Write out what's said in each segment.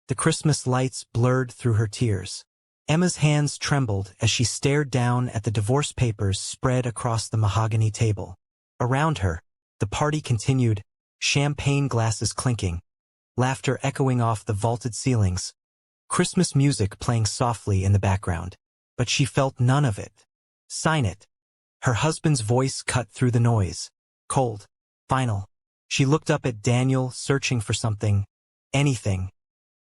The Christmas lights blurred through her tears. Emma's hands trembled as she stared down at the divorce papers spread across the mahogany table. Around her, the party continued, champagne glasses clinking, laughter echoing off the vaulted ceilings, Christmas music playing softly in the background. But she felt none of it. Sign it. Her husband's voice cut through the noise. Cold. Final. She looked up at Daniel, searching for something, anything,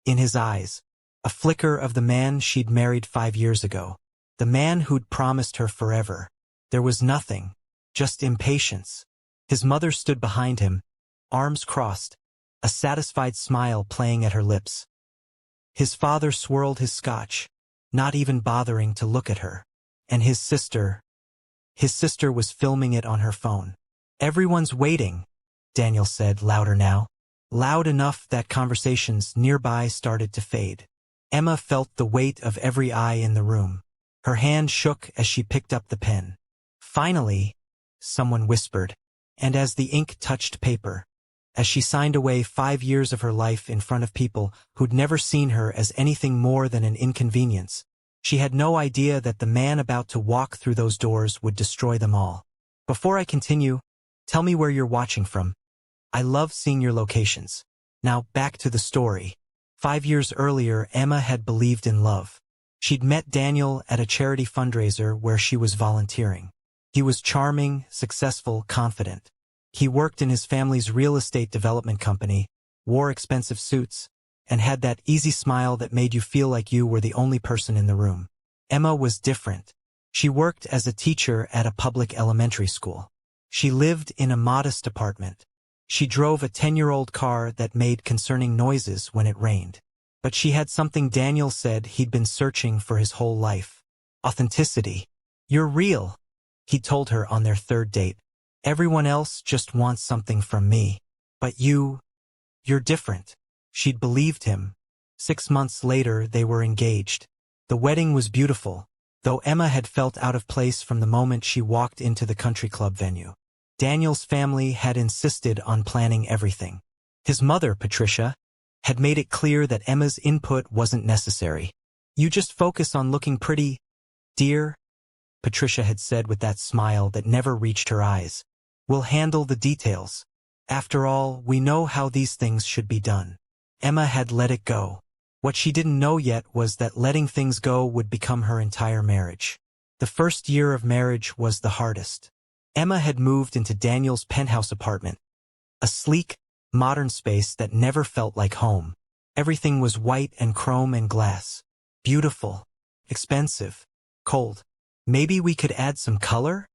in his eyes. A flicker of the man she'd married 5 years ago. The man who'd promised her forever. There was nothing. Just impatience. His mother stood behind him, arms crossed, a satisfied smile playing at her lips. His father swirled his scotch, not even bothering to look at her. And his sister was filming it on her phone. Everyone's waiting, Daniel said, louder now. Loud enough that conversations nearby started to fade. Emma felt the weight of every eye in the room. Her hand shook as she picked up the pen. Finally, someone whispered, and as the ink touched paper, as she signed away 5 years of her life in front of people who'd never seen her as anything more than an inconvenience, she had no idea that the man about to walk through those doors would destroy them all. Before I continue, tell me where you're watching from. I love seeing your locations. Now back to the story. 5 years earlier, Emma had believed in love. She'd met Daniel at a charity fundraiser where she was volunteering. He was charming, successful, confident. He worked in his family's real estate development company, wore expensive suits, and had that easy smile that made you feel like you were the only person in the room. Emma was different. She worked as a teacher at a public elementary school. She lived in a modest apartment. She drove a 10-year-old car that made concerning noises when it rained. But she had something Daniel said he'd been searching for his whole life. Authenticity. You're real, he told her on their 3rd date. Everyone else just wants something from me. But you're different. She'd believed him. 6 months later, they were engaged. The wedding was beautiful, though Emma had felt out of place from the moment she walked into the country club venue. Daniel's family had insisted on planning everything. His mother, Patricia, had made it clear that Emma's input wasn't necessary. You just focus on looking pretty, dear, Patricia had said with that smile that never reached her eyes. We'll handle the details. After all, we know how these things should be done. Emma had let it go. What she didn't know yet was that letting things go would become her entire marriage. The first year of marriage was the hardest. Emma had moved into Daniel's penthouse apartment, a sleek, modern space that never felt like home. Everything was white and chrome and glass. Beautiful. Expensive. Cold. Maybe we could add some color?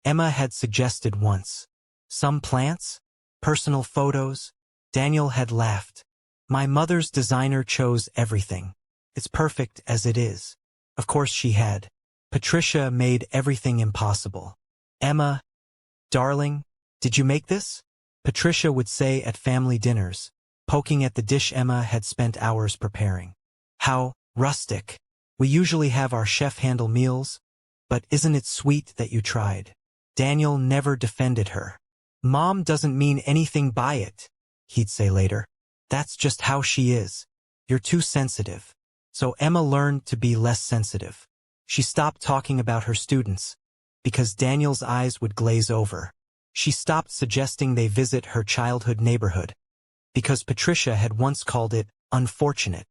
Emma had suggested once. Some plants? Personal photos? Daniel had laughed. My mother's designer chose everything. It's perfect as it is. Of course she had. Patricia made everything impossible. Emma, darling, did you make this? Patricia would say at family dinners, poking at the dish Emma had spent hours preparing. How rustic. We usually have our chef handle meals, but isn't it sweet that you tried? Daniel never defended her. Mom doesn't mean anything by it, he'd say later. That's just how she is. You're too sensitive. So Emma learned to be less sensitive. She stopped talking about her students, because Daniel's eyes would glaze over. She stopped suggesting they visit her childhood neighborhood, because Patricia had once called it unfortunate.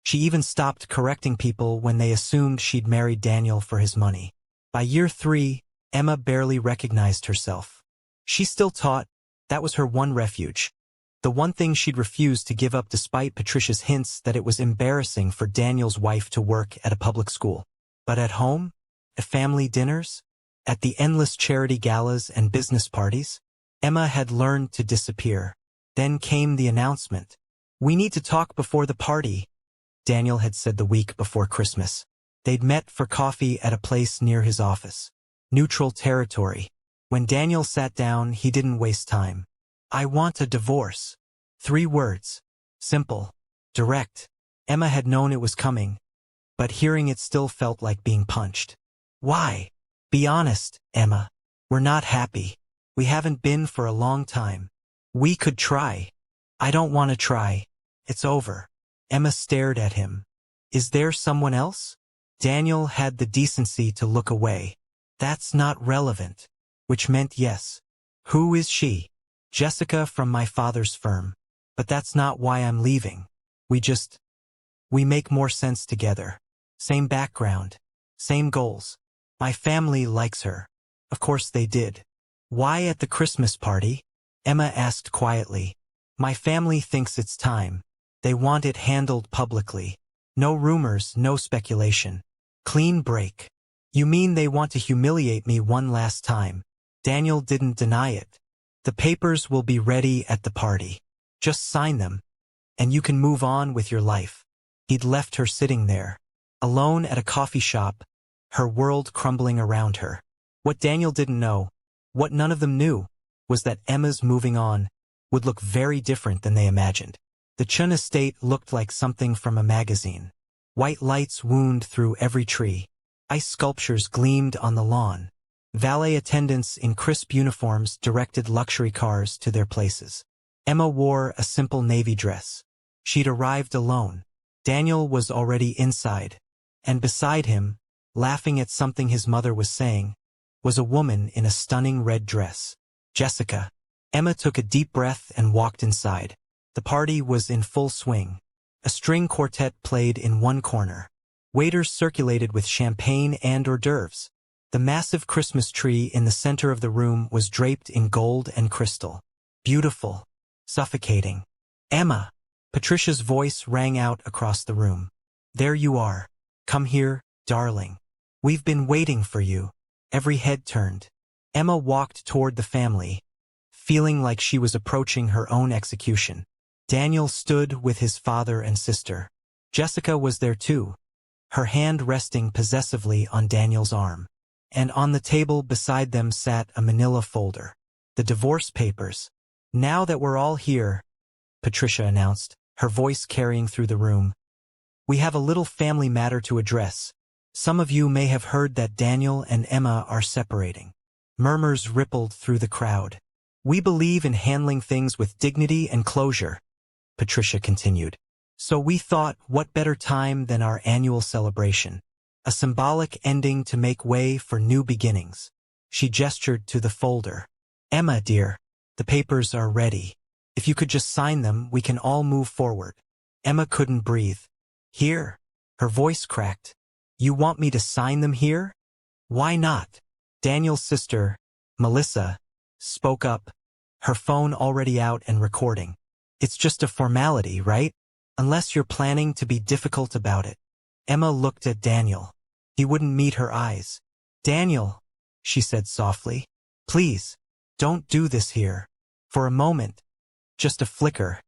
She even stopped correcting people when they assumed she'd married Daniel for his money. By year 3, Emma barely recognized herself. She still taught. That was her one refuge. The one thing she'd refused to give up despite Patricia's hints that it was embarrassing for Daniel's wife to work at a public school. But at home? At family dinners? At the endless charity galas and business parties? Emma had learned to disappear. Then came the announcement. We need to talk before the party, Daniel had said the week before Christmas. They'd met for coffee at a place near his office. Neutral territory. When Daniel sat down, he didn't waste time. I want a divorce. 3 words. Simple. Direct. Emma had known it was coming, but hearing it still felt like being punched. Why? Be honest, Emma. We're not happy. We haven't been for a long time. We could try. I don't want to try. It's over. Emma stared at him. Is there someone else? Daniel had the decency to look away. That's not relevant. Which meant yes. Who is she? Jessica from my father's firm. But that's not why I'm leaving. We make more sense together. Same background. Same goals. My family likes her. Of course they did. Why at the Christmas party? Emma asked quietly. My family thinks it's time. They want it handled publicly. No rumors, no speculation. Clean break. You mean they want to humiliate me one last time? Daniel didn't deny it. The papers will be ready at the party. Just sign them, and you can move on with your life. He'd left her sitting there, alone at a coffee shop, her world crumbling around her. What Daniel didn't know, what none of them knew, was that Emma's moving on would look very different than they imagined. The Chun estate looked like something from a magazine. White lights wound through every tree. Ice sculptures gleamed on the lawn. Valet attendants in crisp uniforms directed luxury cars to their places. Emma wore a simple navy dress. She'd arrived alone. Daniel was already inside, and beside him, laughing at something his mother was saying, was a woman in a stunning red dress. Jessica. Emma took a deep breath and walked inside. The party was in full swing. A string quartet played in one corner. Waiters circulated with champagne and hors d'oeuvres. The massive Christmas tree in the center of the room was draped in gold and crystal. Beautiful. Suffocating. Emma. Patricia's voice rang out across the room. There you are. Come here, darling. We've been waiting for you. Every head turned. Emma walked toward the family, feeling like she was approaching her own execution. Daniel stood with his father and sister. Jessica was there too, her hand resting possessively on Daniel's arm. And on the table beside them sat a manila folder. The divorce papers. Now that we're all here, Patricia announced, her voice carrying through the room, we have a little family matter to address. Some of you may have heard that Daniel and Emma are separating. Murmurs rippled through the crowd. We believe in handling things with dignity and closure, Patricia continued. So we thought, what better time than our annual celebration? A symbolic ending to make way for new beginnings. She gestured to the folder. Emma, dear, the papers are ready. If you could just sign them, we can all move forward. Emma couldn't breathe. Here? Her voice cracked. You want me to sign them here? Why not? Daniel's sister, Melissa, spoke up, her phone already out and recording. It's just a formality, right? Unless you're planning to be difficult about it. Emma looked at Daniel. He wouldn't meet her eyes. Daniel, she said softly, please, don't do this here. For a moment, just a flicker,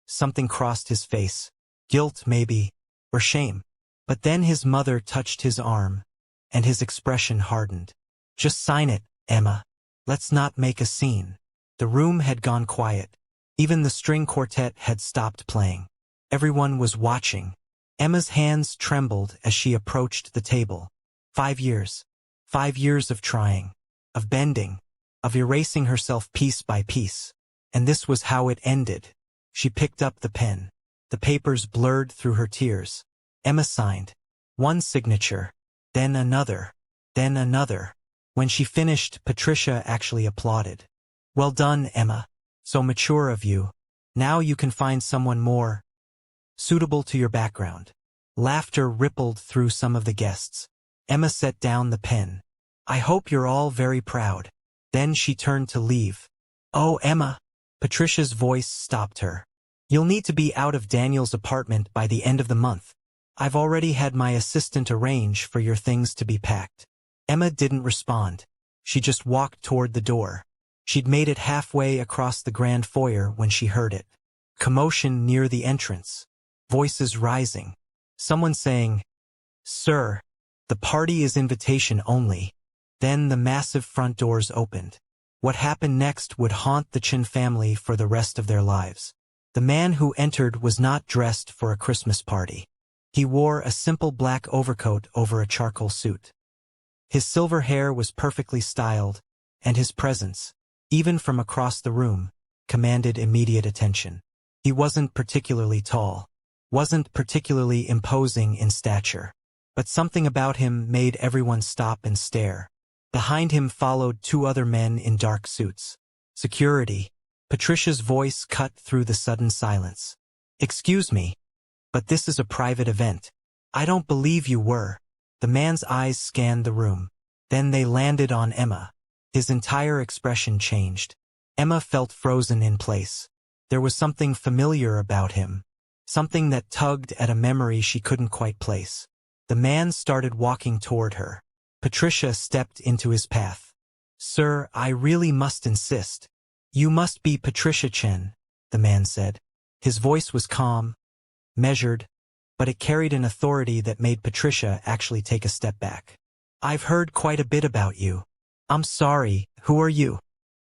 something crossed his face. Guilt, maybe, or shame. But then his mother touched his arm, and his expression hardened. Just sign it, Emma. Let's not make a scene. The room had gone quiet. Even the string quartet had stopped playing. Everyone was watching. Emma's hands trembled as she approached the table. 5 years. 5 years of trying, of bending, of erasing herself piece by piece. And this was how it ended. She picked up the pen. The papers blurred through her tears. Emma signed. One signature, then another, then another. When she finished, Patricia actually applauded. Well done, Emma. So mature of you. Now you can find someone more suitable to your background. Laughter rippled through some of the guests. Emma set down the pen. I hope you're all very proud. Then she turned to leave. Oh, Emma. Patricia's voice stopped her. You'll need to be out of Daniel's apartment by the end of the month. I've already had my assistant arrange for your things to be packed. Emma didn't respond. She just walked toward the door. She'd made it halfway across the grand foyer when she heard it. Commotion near the entrance. Voices rising. Someone saying, Sir, the party is invitation only. Then the massive front doors opened. What happened next would haunt the Chin family for the rest of their lives. The man who entered was not dressed for a Christmas party. He wore a simple black overcoat over a charcoal suit. His silver hair was perfectly styled, and his presence, even from across the room, commanded immediate attention. He wasn't particularly tall. wasn't particularly imposing in stature. But something about him made everyone stop and stare. Behind him followed two other men in dark suits. Security. Patricia's voice cut through the sudden silence. "Excuse me, but this is a private event. I don't believe you were." The man's eyes scanned the room. Then they landed on Emma. His entire expression changed. Emma felt frozen in place. There was something familiar about him. Something that tugged at a memory she couldn't quite place. The man started walking toward her. Patricia stepped into his path. "Sir, I really must insist. You must be Patricia Chen," the man said. His voice was calm, measured, but it carried an authority that made Patricia actually take a step back. "I've heard quite a bit about you." "I'm sorry, who are you?"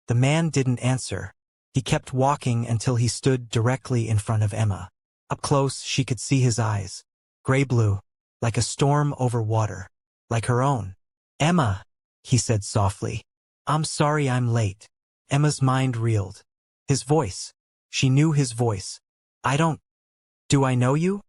The man didn't answer. He kept walking until he stood directly in front of Emma. Up close, she could see his eyes. Gray-blue, like a storm over water, like her own. "Emma," he said softly. "I'm sorry I'm late." Emma's mind reeled. His voice. She knew his voice. Do I know you?"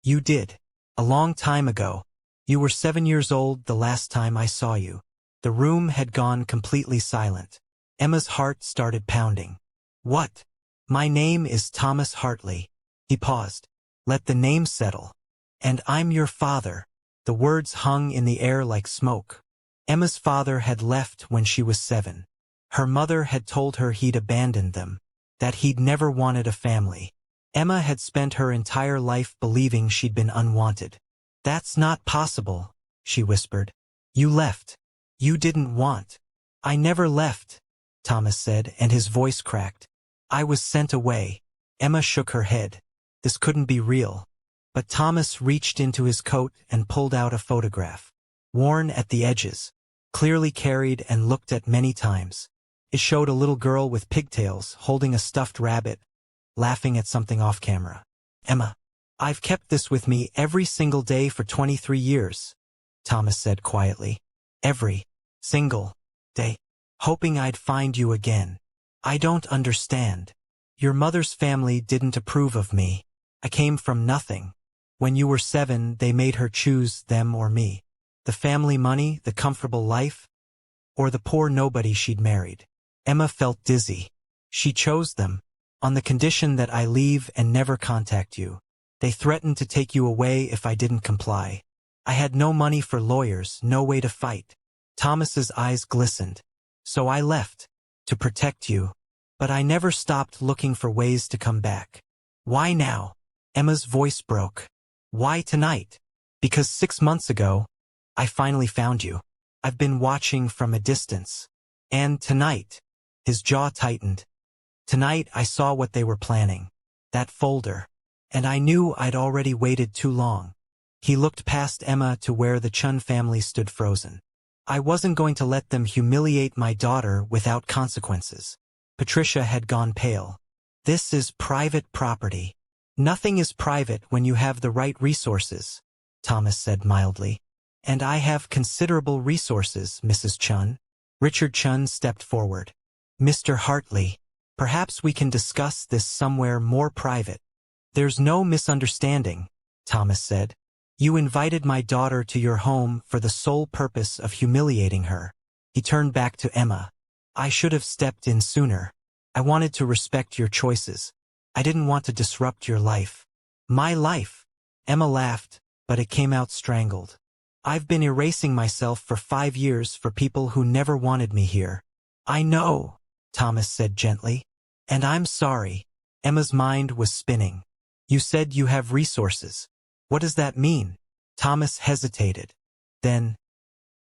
"You did. A long time ago. You were 7 years old the last time I saw you." The room had gone completely silent. Emma's heart started pounding. "What?" "My name is Thomas Hartley." He paused. "Let the name settle." "And I'm your father." The words hung in the air like smoke. Emma's father had left when she was 7. Her mother had told her he'd abandoned them, that he'd never wanted a family. Emma had spent her entire life believing she'd been unwanted. "That's not possible," she whispered. "You left. You didn't want." "I never left," Thomas said, and his voice cracked. "I was sent away." Emma shook her head. This couldn't be real. But Thomas reached into his coat and pulled out a photograph. Worn at the edges, clearly carried and looked at many times. It showed a little girl with pigtails holding a stuffed rabbit, laughing at something off camera. "Emma, I've kept this with me every single day for 23 years, Thomas said quietly. "Every single day. Hoping I'd find you again. I don't understand. Your mother's family didn't approve of me. I came from nothing. When you were 7, they made her choose them or me. The family money, the comfortable life, or the poor nobody she'd married." Emma felt dizzy. "She chose them, on the condition that I leave and never contact you. They threatened to take you away if I didn't comply. I had no money for lawyers, no way to fight." Thomas's eyes glistened. "So I left, to protect you. But I never stopped looking for ways to come back." "Why now?" Emma's voice broke. "Why tonight?" "Because 6 months ago, I finally found you. I've been watching from a distance. And tonight," his jaw tightened. "Tonight I saw what they were planning. That folder. And I knew I'd already waited too long." He looked past Emma to where the Chun family stood frozen. "I wasn't going to let them humiliate my daughter without consequences." Patricia had gone pale. "This is private property." "Nothing is private when you have the right resources," Thomas said mildly. "And I have considerable resources, Mrs. Chun." Richard Chun stepped forward. "Mr. Hartley, perhaps we can discuss this somewhere more private." "There's no misunderstanding," Thomas said. "You invited my daughter to your home for the sole purpose of humiliating her." He turned back to Emma. "I should have stepped in sooner. I wanted to respect your choices. I didn't want to disrupt your life." "My life?" Emma laughed, but it came out strangled. "I've been erasing myself for 5 years for people who never wanted me here." "I know," Thomas said gently. "And I'm sorry." Emma's mind was spinning. "You said you have resources. What does that mean?" Thomas hesitated. Then,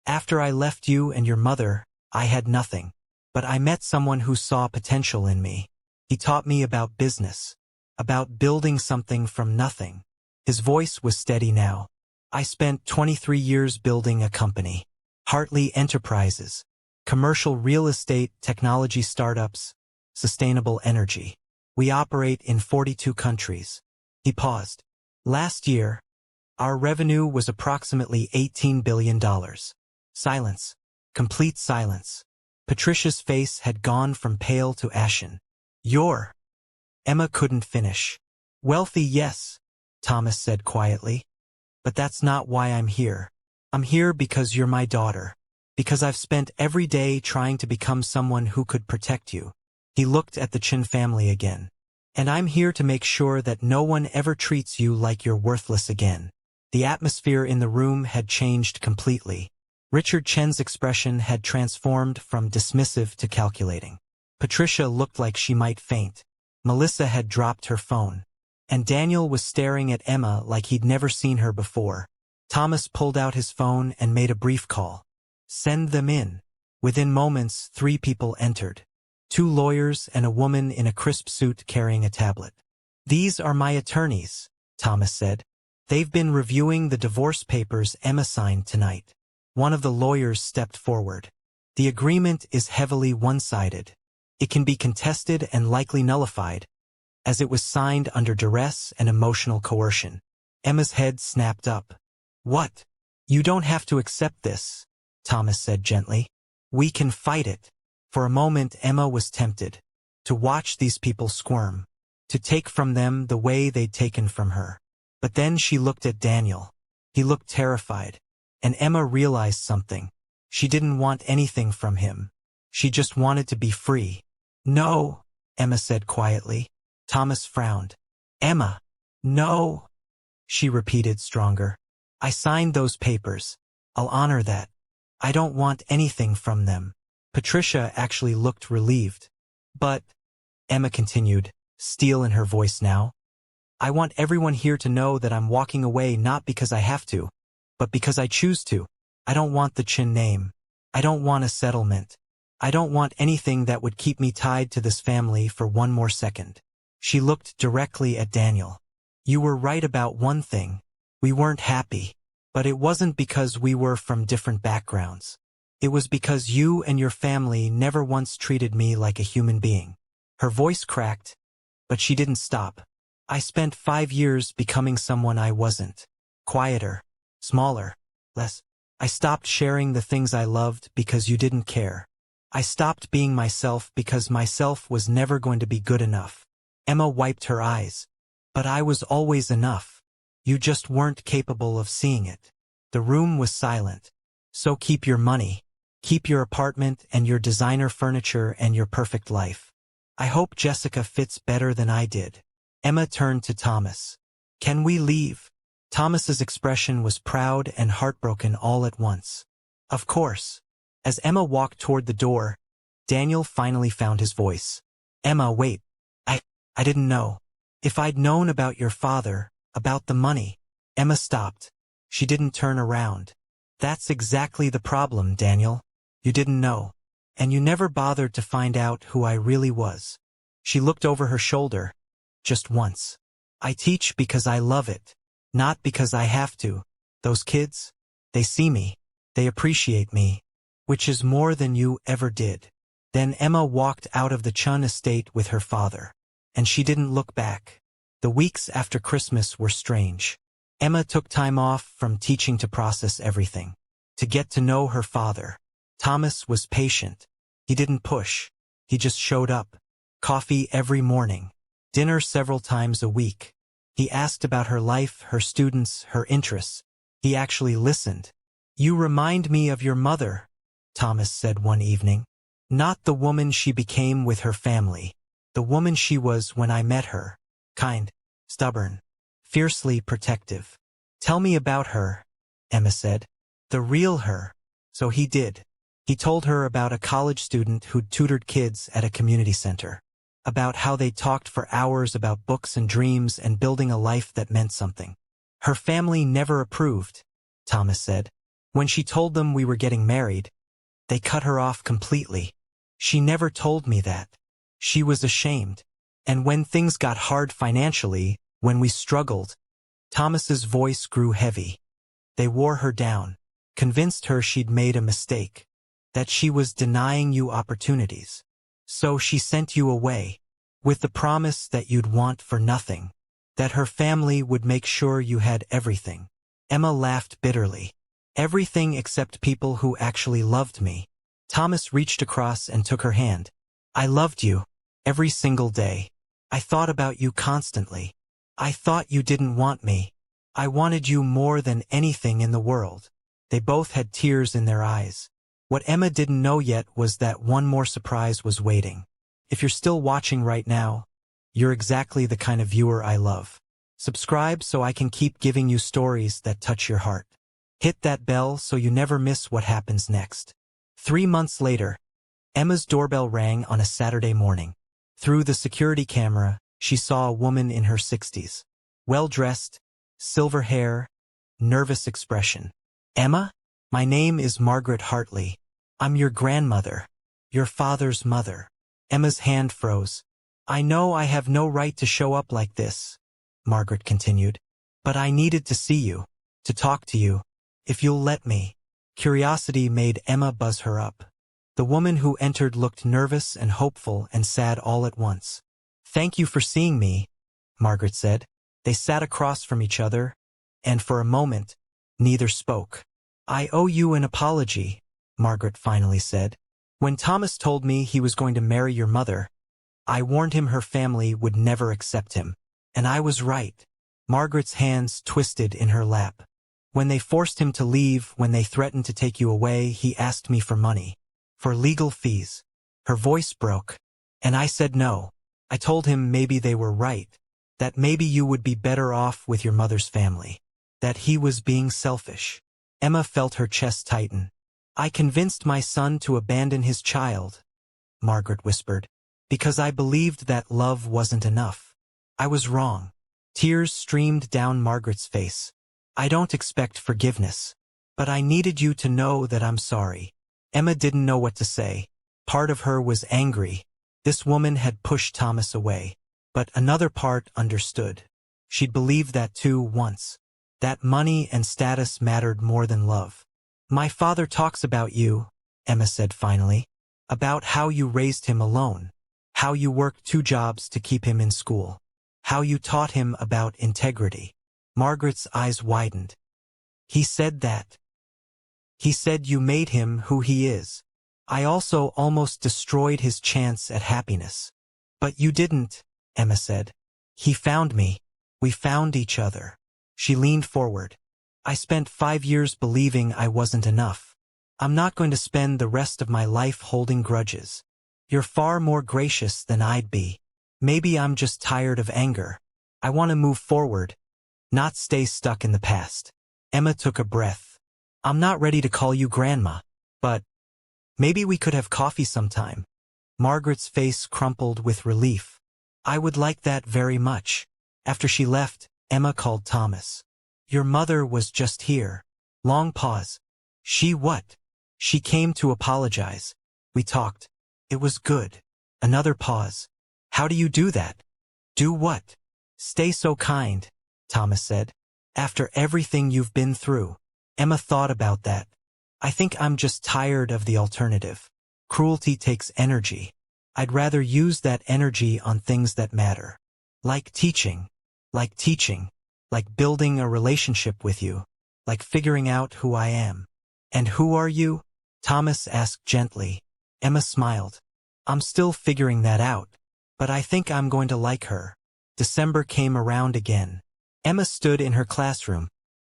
"After I left you and your mother, I had nothing. But I met someone who saw potential in me. He taught me about business, about building something from nothing." His voice was steady now. "I spent 23 years building a company. Hartley Enterprises. Commercial real estate, technology startups, sustainable energy. We operate in 42 countries." He paused. "Last year, our revenue was approximately $18 billion. Silence. Complete silence. Patricia's face had gone from pale to ashen. "You're—" Emma couldn't finish. "Wealthy, yes," Thomas said quietly. But that's not why I'm here. I'm here because you're my daughter. Because I've spent every day trying to become someone who could protect you. He looked at the Chin family again. And I'm here to make sure that no one ever treats you like you're worthless again. The atmosphere in the room had changed completely. Richard Chen's expression had transformed from dismissive to calculating. Patricia looked like she might faint. Melissa had dropped her phone. And Daniel was staring at Emma like he'd never seen her before. Thomas pulled out his phone and made a brief call. Send them in. Within moments, 3 people entered. 2 lawyers and a woman in a crisp suit carrying a tablet. These are my attorneys, Thomas said. They've been reviewing the divorce papers Emma signed tonight. One of the lawyers stepped forward. The agreement is heavily one-sided. It can be contested and likely nullified, as it was signed under duress and emotional coercion. Emma's head snapped up. What? You don't have to accept this, Thomas said gently. We can fight it. For a moment Emma was tempted to watch these people squirm, to take from them the way they'd taken from her. But then she looked at Daniel. He looked terrified. And Emma realized something. She didn't want anything from him. She just wanted to be free. No, Emma said quietly. Thomas frowned. Emma, no, she repeated stronger. I signed those papers. I'll honor that. I don't want anything from them. Patricia actually looked relieved. But, Emma continued, steel in her voice now, I want everyone here to know that I'm walking away not because I have to, but because I choose to. I don't want the Chin name. I don't want a settlement. I don't want anything that would keep me tied to this family for one more second. She looked directly at Daniel. You were right about one thing. We weren't happy. But it wasn't because we were from different backgrounds. It was because you and your family never once treated me like a human being. Her voice cracked, but she didn't stop. I spent 5 years becoming someone I wasn't. Quieter, smaller, less. I stopped sharing the things I loved because you didn't care. I stopped being myself because myself was never going to be good enough. Emma wiped her eyes. But I was always enough. You just weren't capable of seeing it. The room was silent. So keep your money. Keep your apartment and your designer furniture and your perfect life. I hope Jessica fits better than I did. Emma turned to Thomas. Can we leave? Thomas's expression was proud and heartbroken all at once. Of course. As Emma walked toward the door, Daniel finally found his voice. Emma, wait. I didn't know. If I'd known about your father, about the money. Emma stopped. She didn't turn around. That's exactly the problem, Daniel. You didn't know. And you never bothered to find out who I really was. She looked over her shoulder. Just once. I teach because I love it. Not because I have to. Those kids, they see me. They appreciate me. Which is more than you ever did. Then Emma walked out of the Chun estate with her father. And she didn't look back. The weeks after Christmas were strange. Emma took time off from teaching to process everything. To get to know her father. Thomas was patient. He didn't push. He just showed up. Coffee every morning. Dinner several times a week. He asked about her life, her students, her interests. He actually listened. You remind me of your mother, Thomas said one evening. Not the woman she became with her family. The woman she was when I met her. Kind, stubborn, fiercely protective. Tell me about her, Emma said. The real her. So he did. He told her about a college student who'd tutored kids at a community center. About how they talked for hours about books and dreams and building a life that meant something. Her family never approved, Thomas said. When she told them we were getting married, they cut her off completely. She never told me that. She was ashamed. And when things got hard financially, when we struggled, Thomas's voice grew heavy. They wore her down, convinced her she'd made a mistake, that she was denying you opportunities. So she sent you away, with the promise that you'd want for nothing, that her family would make sure you had everything. Emma laughed bitterly. Everything except people who actually loved me. Thomas reached across and took her hand. I loved you, every single day. I thought about you constantly. I thought you didn't want me. I wanted you more than anything in the world." They both had tears in their eyes. What Emma didn't know yet was that one more surprise was waiting. If you're still watching right now, you're exactly the kind of viewer I love. Subscribe so I can keep giving you stories that touch your heart. Hit that bell so you never miss what happens next. 3 months later, Emma's doorbell rang on a Saturday morning. Through the security camera, she saw a woman in her 60s. Well-dressed, silver hair, nervous expression. "Emma? My name is Margaret Hartley. I'm your grandmother. Your father's mother." Emma's hand froze. "I know I have no right to show up like this," Margaret continued. "But I needed to see you, to talk to you, if you'll let me." Curiosity made Emma buzz her up. The woman who entered looked nervous and hopeful and sad all at once. "Thank you for seeing me," Margaret said. They sat across from each other, and for a moment, neither spoke. "I owe you an apology," Margaret finally said. "When Thomas told me he was going to marry your mother, I warned him her family would never accept him. And I was right." Margaret's hands twisted in her lap. "When they forced him to leave, when they threatened to take you away, he asked me for money. For legal fees." Her voice broke. "And I said no. I told him maybe they were right. That maybe you would be better off with your mother's family. That he was being selfish." Emma felt her chest tighten. "I convinced my son to abandon his child," Margaret whispered, "because I believed that love wasn't enough. I was wrong." Tears streamed down Margaret's face. "I don't expect forgiveness. But I needed you to know that I'm sorry." Emma didn't know what to say. Part of her was angry. This woman had pushed Thomas away. But another part understood. She'd believed that too once. That money and status mattered more than love. "My father talks about you," Emma said finally. "About how you raised him alone. How you worked 2 jobs to keep him in school. How you taught him about integrity." Margaret's eyes widened. "He said that. He said you made him who he is. I also almost destroyed his chance at happiness." "But you didn't," Emma said. "He found me. We found each other." She leaned forward. "I spent 5 years believing I wasn't enough. I'm not going to spend the rest of my life holding grudges. You're far more gracious than I'd be. Maybe I'm just tired of anger. I want to move forward, not stay stuck in the past." Emma took a breath. "I'm not ready to call you Grandma, but maybe we could have coffee sometime." Margaret's face crumpled with relief. "I would like that very much." After she left, Emma called Thomas. "Your mother was just here." Long pause. "She what?" "She came to apologize. We talked. It was good." Another pause. "How do you do that?" "Do what?" "Stay so kind," Thomas said. "After everything you've been through." Emma thought about that. "I think I'm just tired of the alternative. Cruelty takes energy. I'd rather use that energy on things that matter. Like teaching. Like building a relationship with you. Like figuring out who I am." "And who are you?" Thomas asked gently. Emma smiled. "I'm still figuring that out. But I think I'm going to like her." December came around again. Emma stood in her classroom,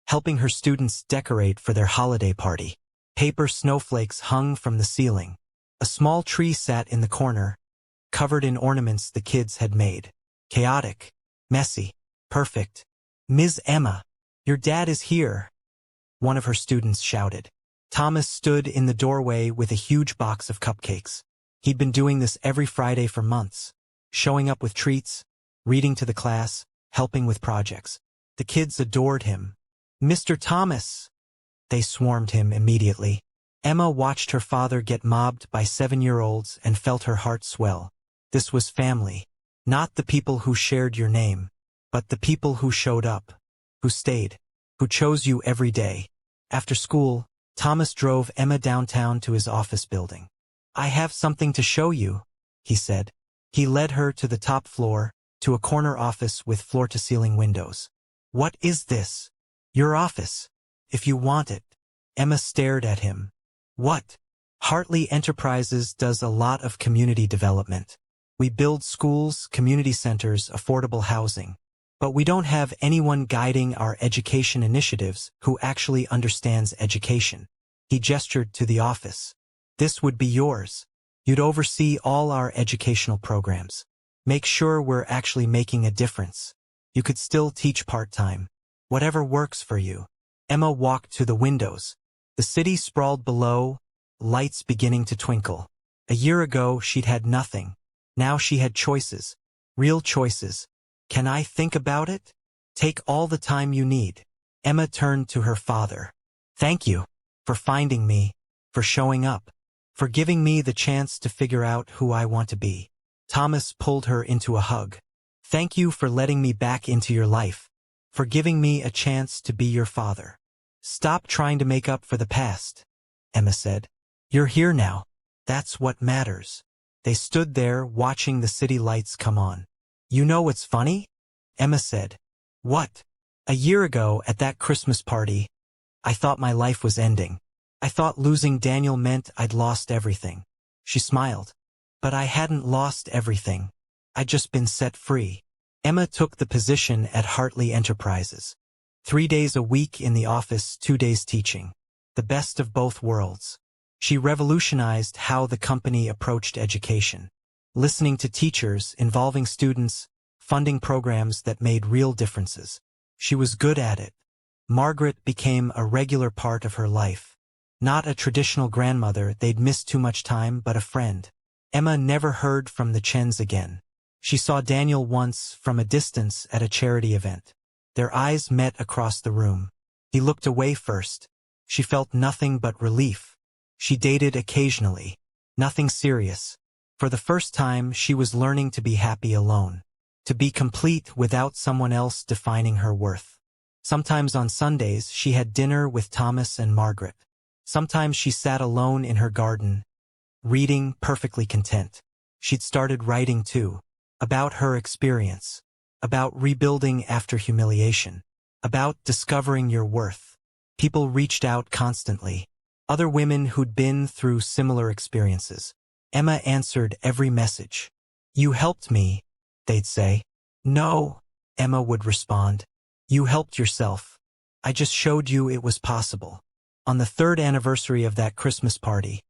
helping her students decorate for their holiday party. Paper snowflakes hung from the ceiling. A small tree sat in the corner, covered in ornaments the kids had made. Chaotic, messy, perfect. "Ms. Emma, your dad is here," one of her students shouted. Thomas stood in the doorway with a huge box of cupcakes. He'd been doing this every Friday for months, showing up with treats, reading to the class, helping with projects. The kids adored him. "Mr. Thomas!" They swarmed him immediately. Emma watched her father get mobbed by 7-year-olds and felt her heart swell. This was family. Not the people who shared your name, but the people who showed up, who stayed, who chose you every day. After school, Thomas drove Emma downtown to his office building. "I have something to show you," he said. He led her to the top floor, to a corner office with floor-to-ceiling windows. "What is this?" "Your office, if you want it." Emma stared at him. "What?" "Hartley Enterprises does a lot of community development. We build schools, community centers, affordable housing. But we don't have anyone guiding our education initiatives who actually understands education. He gestured to the office. This would be yours. You'd oversee all our educational programs. Make sure we're actually making a difference. You could still teach part-time. Whatever works for you. Emma walked to the windows. The city sprawled below, lights beginning to twinkle. A year ago, she'd had nothing. Now she had choices. Real choices. Can I think about it? Take all the time you need. Emma turned to her father. Thank you for finding me, for showing up, for giving me the chance to figure out who I want to be. Thomas pulled her into a hug. Thank you for letting me back into your life, for giving me a chance to be your father. Stop trying to make up for the past, Emma said. You're here now. That's what matters. They stood there watching the city lights come on. You know what's funny? Emma said. What? A year ago at that Christmas party, I thought my life was ending. I thought losing Daniel meant I'd lost everything. She smiled. But I hadn't lost everything. I'd just been set free. Emma took the position at Hartley Enterprises. 3 days a week in the office, 2 days teaching. The best of both worlds. She revolutionized how the company approached education. Listening to teachers, involving students, funding programs that made real differences. She was good at it. Margaret became a regular part of her life. Not a traditional grandmother they'd missed too much time, but a friend. Emma never heard from the Chens again. She saw Daniel once from a distance at a charity event. Their eyes met across the room. He looked away first. She felt nothing but relief. She dated occasionally. Nothing serious. For the first time, she was learning to be happy alone. To be complete without someone else defining her worth. Sometimes on Sundays, she had dinner with Thomas and Margaret. Sometimes she sat alone in her garden, reading, perfectly content. She'd started writing too. About her experience. About rebuilding after humiliation. About discovering your worth. People reached out constantly. Other women who'd been through similar experiences. Emma answered every message. You helped me, they'd say. No, Emma would respond. You helped yourself. I just showed you it was possible. On the 3rd anniversary of that Christmas party,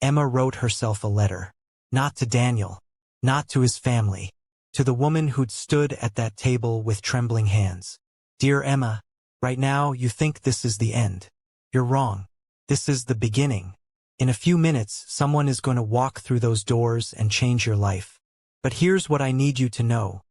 Emma wrote herself a letter. Not to Daniel. Not to his family. To the woman who'd stood at that table with trembling hands. Dear Emma, right now you think this is the end. You're wrong. This is the beginning. In a few minutes, someone is going to walk through those doors and change your life. But here's what I need you to know.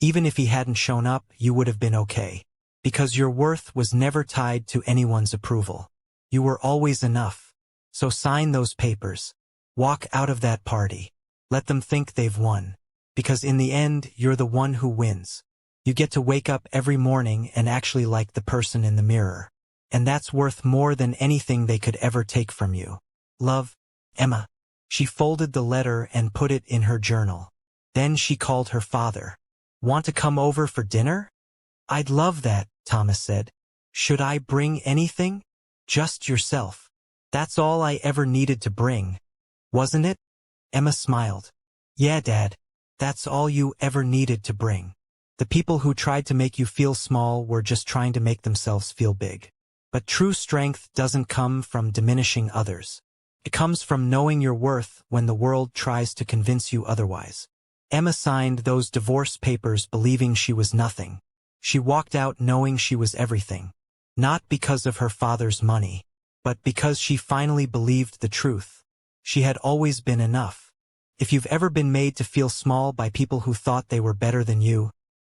Even if he hadn't shown up, you would have been okay. Because your worth was never tied to anyone's approval. You were always enough. So sign those papers. Walk out of that party. Let them think they've won. Because in the end, you're the one who wins. You get to wake up every morning and actually like the person in the mirror. And that's worth more than anything they could ever take from you. Love, Emma. She folded the letter and put it in her journal. Then she called her father. Want to come over for dinner? I'd love that, Thomas said. Should I bring anything? Just yourself. That's all I ever needed to bring. Wasn't it? Emma smiled. Yeah, Dad. That's all you ever needed to bring. The people who tried to make you feel small were just trying to make themselves feel big. But true strength doesn't come from diminishing others. It comes from knowing your worth when the world tries to convince you otherwise. Emma signed those divorce papers believing she was nothing. She walked out knowing she was everything. Not because of her father's money, but because she finally believed the truth. She had always been enough. If you've ever been made to feel small by people who thought they were better than you,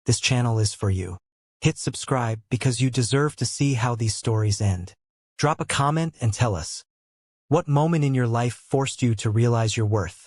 this channel is for you. Hit subscribe because you deserve to see how these stories end. Drop a comment and tell us. What moment in your life forced you to realize your worth?